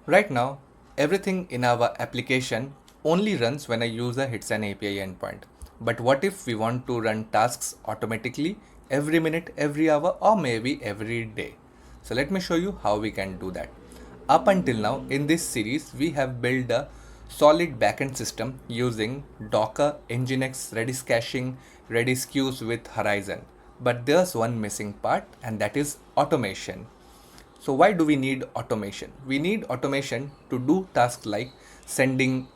Right now, everything in our application only runs when a user hits an API endpoint. But what if we want to run tasks automatically every minute, every hour, or maybe every day? So let me show you how we can do that. Up until now, in this series, we have built a solid backend system using Docker, Nginx, Redis caching, Redis queues with Horizon. But there's one missing part, and that is automation. So why do we need automation? We need automation to do tasks like sending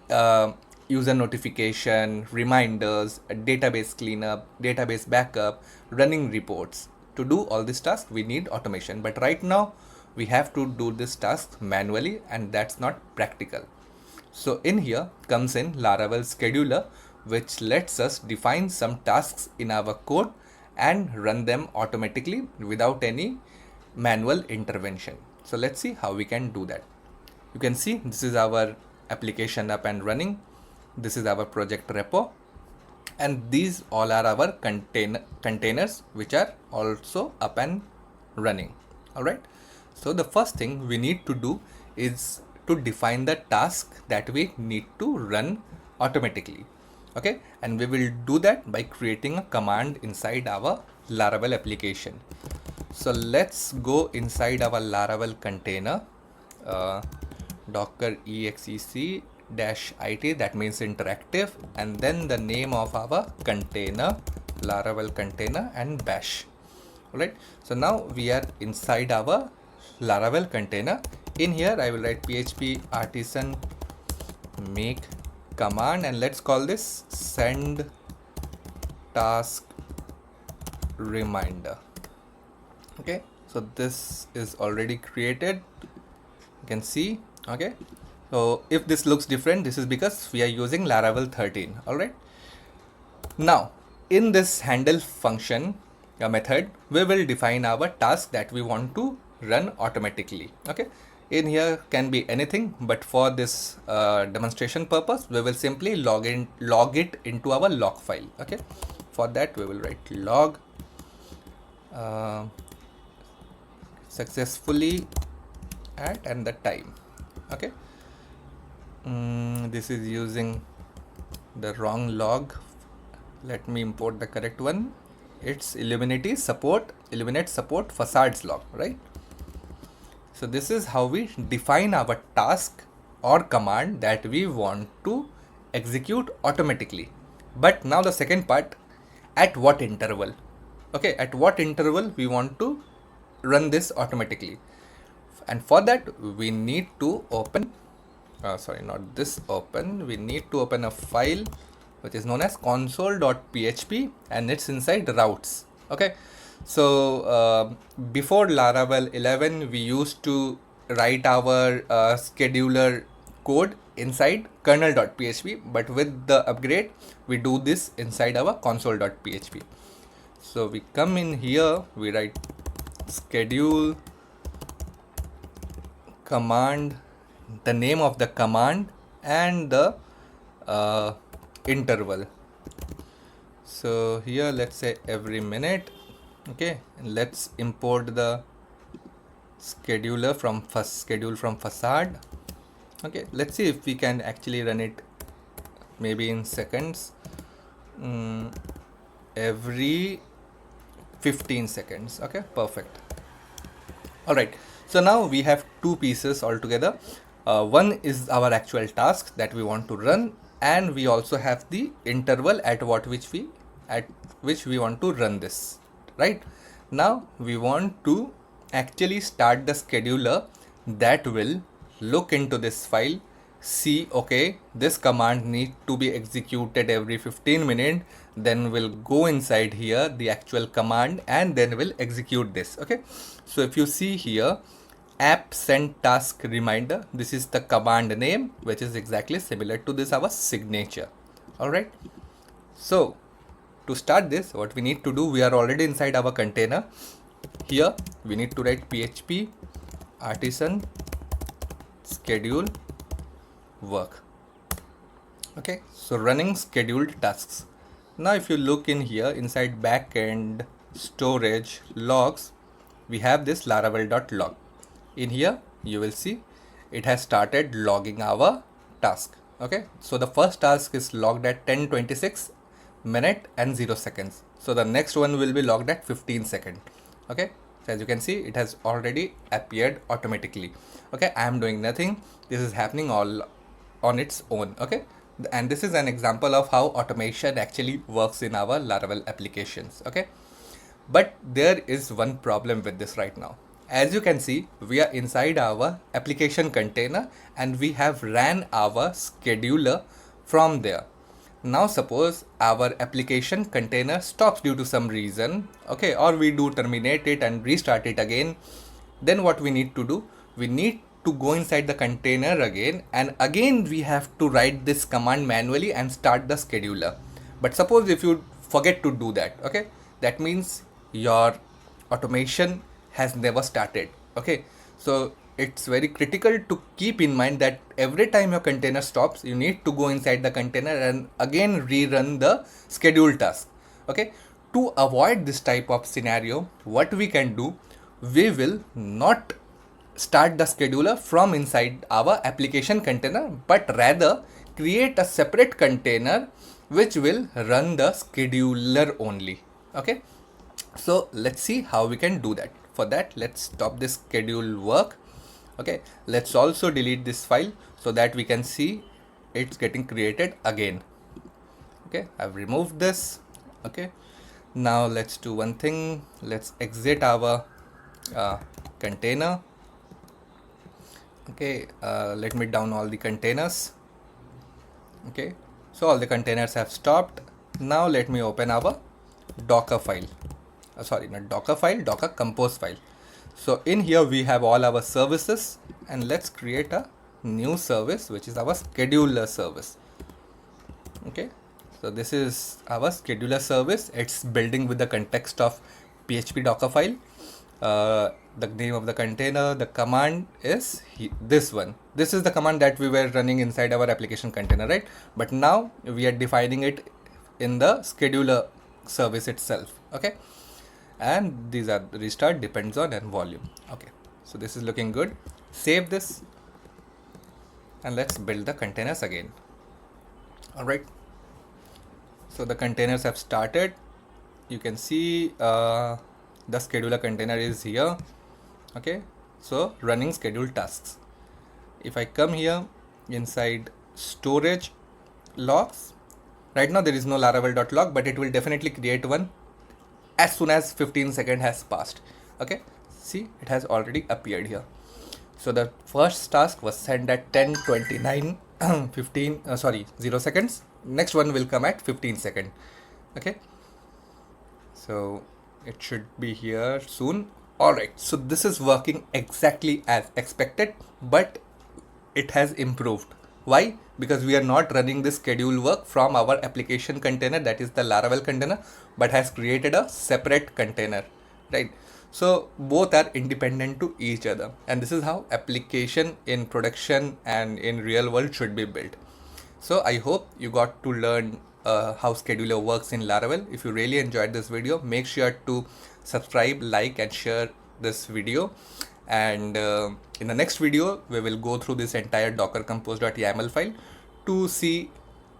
uh, user notification, reminders, a database cleanup, database backup, running reports. To do all these tasks, we need automation. But right now, we have to do this task manually, and that's not practical. So in here comes in Laravel scheduler, which lets us define some tasks in our code and run them automatically without any manual intervention. So let's see how we can do that. You can see this is our application up and running. This is our project repo, and these all are our containers which are also up and running. All right, so the first thing we need to do is to define the task that we need to run automatically. Okay, and we will do that by creating a command inside our Laravel application. So let's go inside our Laravel container, uh, docker exec dash it, that means interactive, and then the name of our container, Laravel container, and bash. Alright, so now we are inside our Laravel container. In here I will write php artisan make command, and let's call this send task reminder. Okay, so this is already created, you can see. Okay, so if this looks different, this is because we are using Laravel 13. All right, now in this handle function method, we will define our task that we want to run automatically. Okay, in here can be anything, but for this demonstration purpose, we will simply log it into our log file. Okay, for that we will write log uh, successfully at and the time. Okay, this is using the wrong log. Let me import the correct one. It's illuminate support facades log, right? So this is how we define our task or command that we want to execute automatically. But now the second part, at what interval? Okay, at what interval we want to run this automatically? And for that we need to open we need to open a file which is known as console.php, and it's inside routes. Okay, so before Laravel 11 we used to write our scheduler code inside kernel.php, but with the upgrade we do this inside our console.php. So we come in here, we write schedule command, the name of the command, and the interval. So here let's say every minute. Okay, and let's import the schedule from facade. Okay, let's see if we can actually run it maybe in seconds. Every 15 seconds. Okay, perfect. All right, so now we have two pieces altogether. One is our actual task that we want to run, and we also have the interval at which we want to run this. Right now we want to actually start the scheduler that will look into this file, see, okay, this command needs to be executed every 15 minutes, then we'll go inside here the actual command and then we'll execute this. Okay, so if you see here, app send task reminder, this is the command name, which is exactly similar to this our signature. All right, so to start this, what we need to do, we are already inside our container. Here we need to write php artisan schedule work. Okay, so running scheduled tasks. Now if you look in here inside backend storage logs, we have this laravel.log. In here you will see it has started logging our task. Okay, so the first task is logged at 10:26 minute and 0 seconds. So the next one will be logged at 15 second. Okay, so as you can see, it has already appeared automatically. Okay, I am doing nothing. This is happening all on its own. Okay, and this is an example of how automation actually works in our Laravel applications. Okay, but there is one problem with this right now. As you can see, we are inside our application container and we have ran our scheduler from there. Now suppose our application container stops due to some reason, okay, or we do terminate it and restart it again. Then what we need to do? We need to go inside the container again, and again we have to write this command manually and start the scheduler. But suppose if you forget to do that, okay, that means your automation has never started. Okay, so it's very critical to keep in mind that every time your container stops, you need to go inside the container and again rerun the schedule task. Okay, to avoid this type of scenario, what we can do, we will not start the scheduler from inside our application container, but rather create a separate container which will run the scheduler only. Okay, so let's see how we can do that. For that, let's stop this schedule work. Okay, let's also delete this file so that we can see it's getting created again. Okay, I've removed this. Okay, now let's do one thing. Let's exit our container. Okay, let me down all the containers. Okay, so all the containers have stopped. Now let me open our Docker file. Sorry, not Docker file, Docker compose file. So in here we have all our services, and let's create a new service which is our scheduler service. Okay, so this is our scheduler service. It's building with the context of PHP Docker file. The name of the container, the command is this one. This is the command that we were running inside our application container, right? But now we are defining it in the scheduler service itself. Okay, and these are restart, depends on, and volume. Okay, so this is looking good. Save this and let's build the containers again. All right, so the containers have started. You can see the scheduler container is here. Okay, so running scheduled tasks. If I come here inside storage logs, right now there is no laravel.log, but it will definitely create one as soon as 15 seconds has passed. Okay, see, it has already appeared here. So the first task was sent at 10:29 0 seconds. Next one will come at 15 seconds. Okay, so it should be here soon. All right, so this is working exactly as expected, but it has improved. Why? Because we are not running the schedule work from our application container, that is the Laravel container, but has created a separate container, right? So both are independent to each other, and this is how application in production and in real world should be built. So I hope you got to learn how scheduler works in Laravel. If you really enjoyed this video, make sure to subscribe, like, and share this video. And in the next video, we will go through this entire docker compose.yaml file to see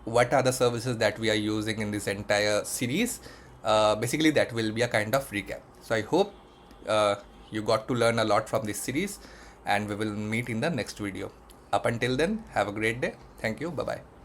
what are the services that we are using in this entire series. Basically, that will be a kind of recap. So I hope you got to learn a lot from this series, and we will meet in the next video. Up until then, have a great day. Thank you. Bye-bye.